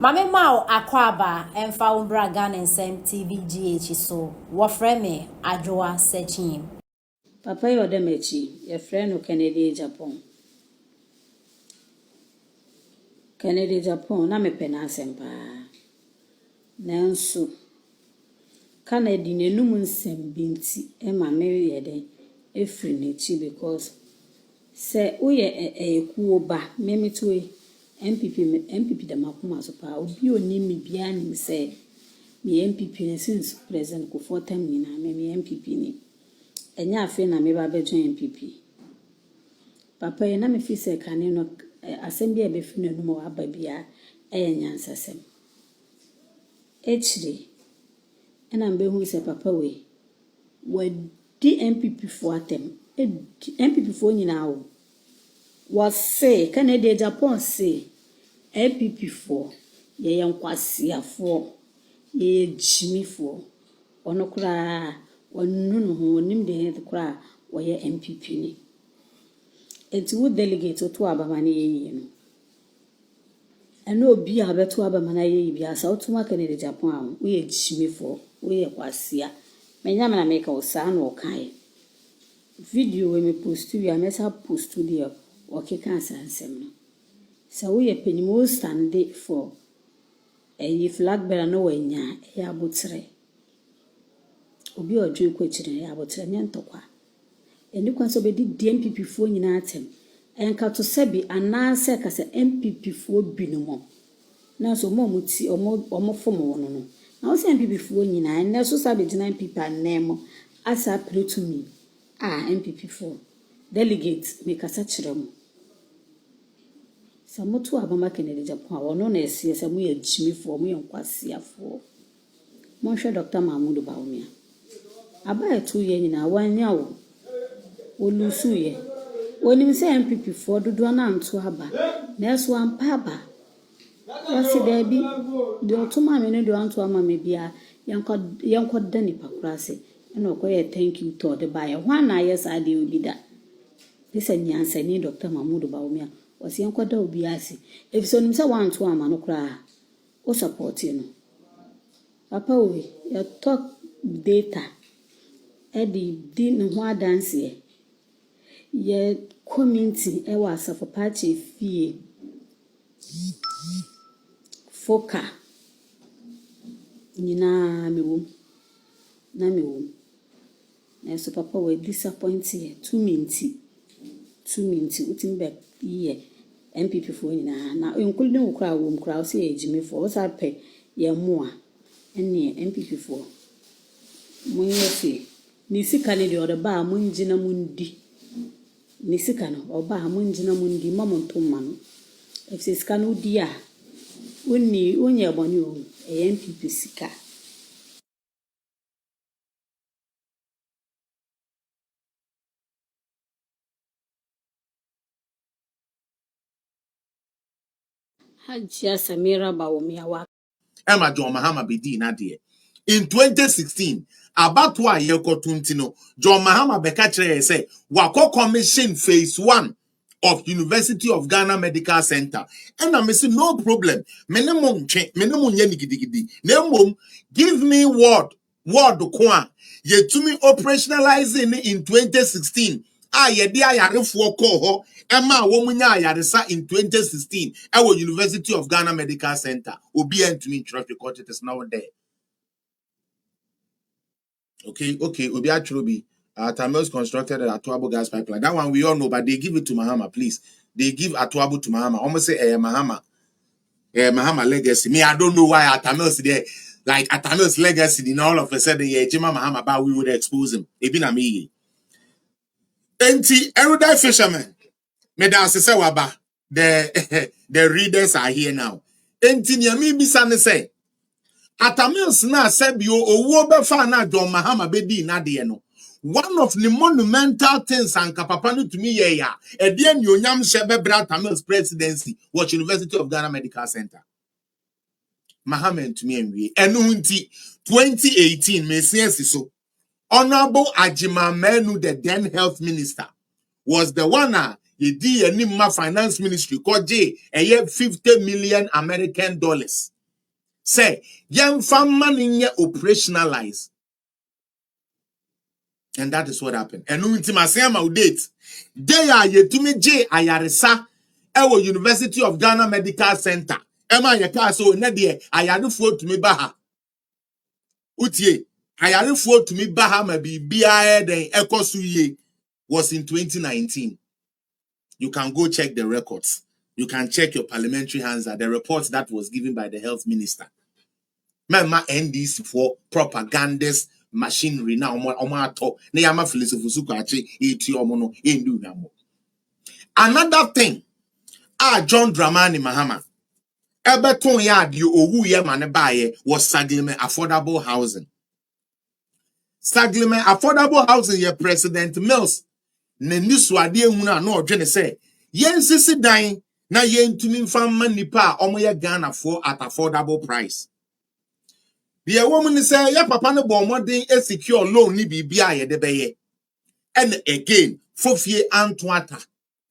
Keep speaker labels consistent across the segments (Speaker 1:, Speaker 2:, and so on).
Speaker 1: Mame Mao Akwaba Emfa Umbra Ghana Nsem TVGH so wofre me Adwoa Sechim.
Speaker 2: Papa yodemechi your friend no Kennedy Japan. Kennedy Japan na me pena asempa. Nanso Kennedy nenum nsem binti e ma me yede efri nechi because se uye ekuo ba memitoe MPP da makoma so pa obi oni mi bia ni se me MPP ne since president ko 4 term ni na me MPP ni enya afi na me ba bejo MPP papa ye na me fi se kane no asem bia be fi nanum wa ba bia nyansasem echiri ena mbe hu se papa we di MPP fo atem MPP fo nyina wo was say Canada Japan say MPP fo ye yankwasiafo ye jimifo ono kura onunu ho nim de kura wo ye MPP ni enti wo delegate to abama na ye no eno obi a beto abama na ye bia sa otuma Canada Japan wo ye jimifo wo ye kwasia menya na make o sa na o kan video we me post you amesa post there okeka asansem no so we penimo stand for a flag bearer no wanya ya botre obi odwe kwachire ya botre nyentokwa eni kwanso be di MPP fo nyina atem enka to sebi ananse ka se MPP fo binumo na so mo muti omo fo mo wono no na wo se MPP fo nyina enne so sabe gina MPP anemo asa pretumi MPP fo delegate me kasa kire mo Samotu abama Kennedy Japan wono na esie se mu ye jimifo mu ye nkwasiafo monhwe Dr. Bawumia aba etu ye nyina wanya wo olusu ye onim se MPP fo dodo na anto aba na eso ampa aba wasi debi de otuma me ne do anto ama me bia yanko dani pakurase na okoye thank you to the buyer hwana yes ade obi da this nyansa ni Dr. Bawumia wasi yankwada obi asi efiso nimsa wanto ama no kra o support no papa we ya talk data di no ho adanse ye community e wa asafo party fie foka nyina mewo na so papa we disappoint here 2 minutes utimbe ye MPP fo nyina na enkulu ne wukra wo mkra o se ejime fo o sa pe ye moa ene MPP fo mo yesi ni sika ne de o de ba mo ngina mo ndi ni sika no o ba mo ngina mo ndi mo ntomma no efse sika no di a woni onye boni o MPP sika Hajia Samira Bawumia wa
Speaker 3: Emma John Mahama bedi na de. In 2016, about why ye kotuntino, John Mahama beka kire say, wako commission phase 1 of University of Ghana Medical Center. And I say no problem. Menemo nye nigidi. Nemom, give me word kwa. Ye to me operationalizing in 2016. Ye di ayarefo ko ho Emma womunya ayaresa in 2016 our University of Ghana Medical Center obi entumi track record it is now there. Okay obi actually Tamils constructed at Atuabo gas pipeline. That one we all know, but they give it to Mahama, please. They give Atuabo to Mahama. Almost say Mahama legacy. Me, I don't know why Tamils there. Like Tamils legacy, in all of a sudden, Jima Mahama, but we would expose him. Ebina me. Enti erudite fisherman. Madam Sesewaba, the readers are here now. Enti nyami bisa ne say, Atamils na sebio owo befa na John Mahama bedi na de no. One of the monumental things and kapapano to me ya e de nyonyam shebe bra Atamils presidency was University of Ghana Medical Center. Mahama to me enwie. Enu nti 2018 me sense so. Honorable Ajima Menu, the then health minister, was the one Ye di ye ma finance ministry koje eye 50 million American dollars. Say, yen fam money nye operationalize. And that is what happened. And ultimately, date. They are yet to me J. Ayaresa, Ewo University of Ghana Medical Center. Emma Yakaso, Nadia, Ayadu float to me Baha. Utie, Ayadu float to me Baha, maybe BIA, then Ekosuye was in 2019. You can go check the records. You can check your parliamentary answer, the reports that was given by the health minister. Mama NDC for propagandist machinery now omo na yama philosophy ko achi eti omo no endu na mo. Another thing, John Dramani Mahama ebeton ya di owu ye mane baye was Saglime affordable housing. Saglime affordable housing ye President Mills na niswade ehunu na odwene say yen sisi dan na yen tumi mfamma nipa omo ye Ghana for at affordable price. The woman say, ya papa no bon modern a secure loan ni bibia ye de beye. And again, fofie antoata.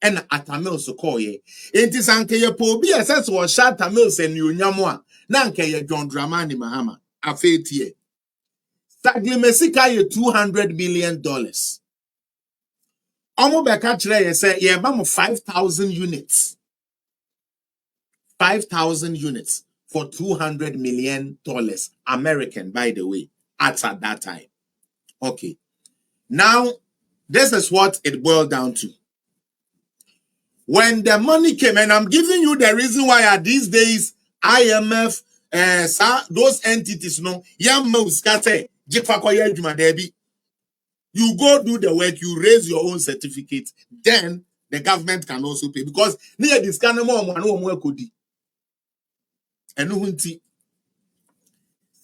Speaker 3: And atamil so call ye. Enti sanke ye po bi assess was shot tamil sen you nyamwa. Nanke ye John Dramani Mahama. Afetie. Sadly Mesika ye $200 million. Omo beka chere ye say ye bam 5,000 units. 5,000 units for $200 million American, by the way, at that time. Okay. Now, this is what it boiled down to. When the money came, and I'm giving you the reason why at these days, IMF, those entities, no, you go do the work, you raise your own certificate, then the government can also pay. Because near this kind of more could and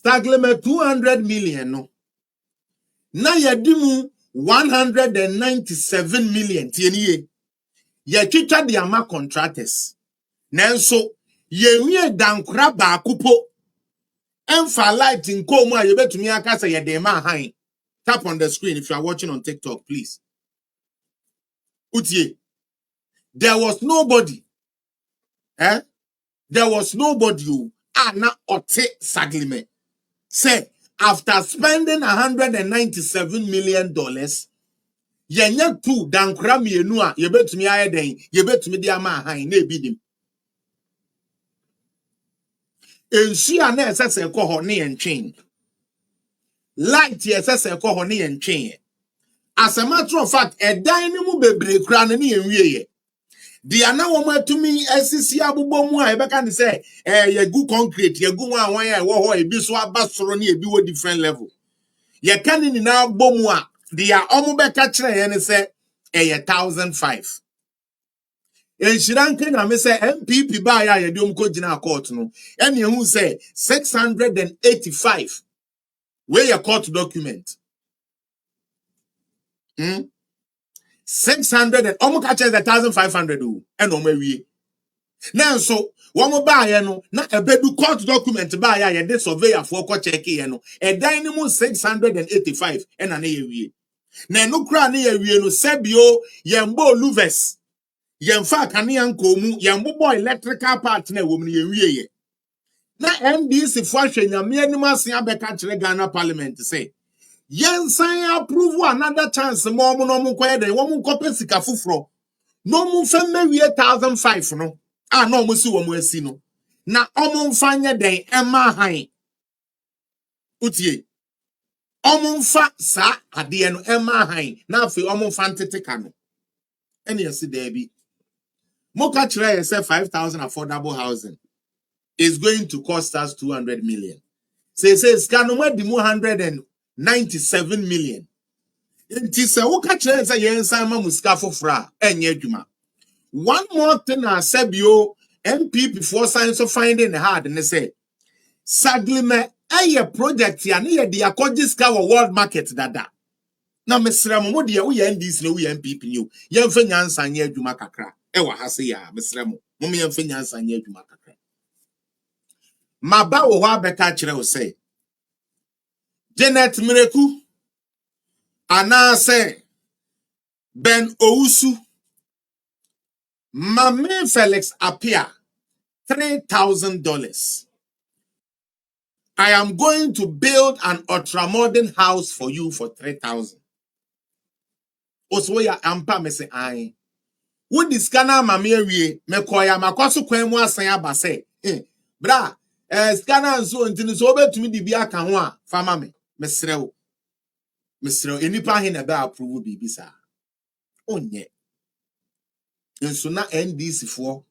Speaker 3: Stagleme 200 million, no. Now you 197 million. Ye chicha the ama contractors. Nanso, ye miye dankra ba kupo. Emfa light in koma ye betumi aka say ye de ma han. Tap on the screen if you are watching on TikTok, please. Utie. There was nobody. There was nobody who na ote Saglime. Say, after spending $197 million, yenya tu dankra mienu a ye betumi aye den, ye betumi di ama han na ebidim. Ensu na esese ko ho ne entwen. Light esese ko ho ne entwen. As a matter of fact, a dynamo bebre kra ne enwie ye. The ana wo matumi asisi abobom a ebeka ne say ye gu concrete, ye gu wan ya wo ho ebi so abasoro ne ebi wo different level. Ye kan ni na bomu a the omo beka kire ye ne say 1,005. Enshirankwe na me say MPP ba ya ye de omko gina court no. Ene hu say 685. Where your court document? 600 and almost catches 1,500 and on my way. Now, so one more buy no, not a bedu court document buy ya de surveyor for court check no, a dynamo 685 and an AWE. Now, no crown near we no sebio, yambo luves, yamfa canian comu, yambo boy electrical partner woman ye. Now, MDC fashion, ya mere animals ya catch Ghana Parliament say. Yen sign approve another chance more no mo kwede wo mo kope sika fufuro no mo femme wie 1,005 no no mo si wo mo asi no na omo mfanye den ema han utie omo mfa sa ade no ema han na afi omo mfa nteteka no ene yesi there bi mo ka kire say 5,000 affordable housing is going to cost us 200 million say scan no di 197 million. Inti se woka kire se yensan ma musika fofra enye adwuma. One more thing I said you MPP for science of finding hard and they say Saglime a project ya ne ye de akogis ka world market dada. Na mesra mo de wo ye NDC na wo ye MPP ni ye mfa nyansa nye adwuma kakra. E wa ha se ya mesra mo me mfa nyansa nye adwuma kakra. Maba wo ho abeka kire wo say Janet Mireku ana say Ben Ousu Mame Felix appear $3,000. I am going to build an ultramodern house for you for 3,000. Also, ya ampa me say I. Wo diskana mame awie me koya makwaso kwan mu asan aba say. Bra, scanner nso ntini so obetumi di bi aka ho a fama me. Mesrew. Enipa he na be approve bibi sa. Onye. Nso na NDC fo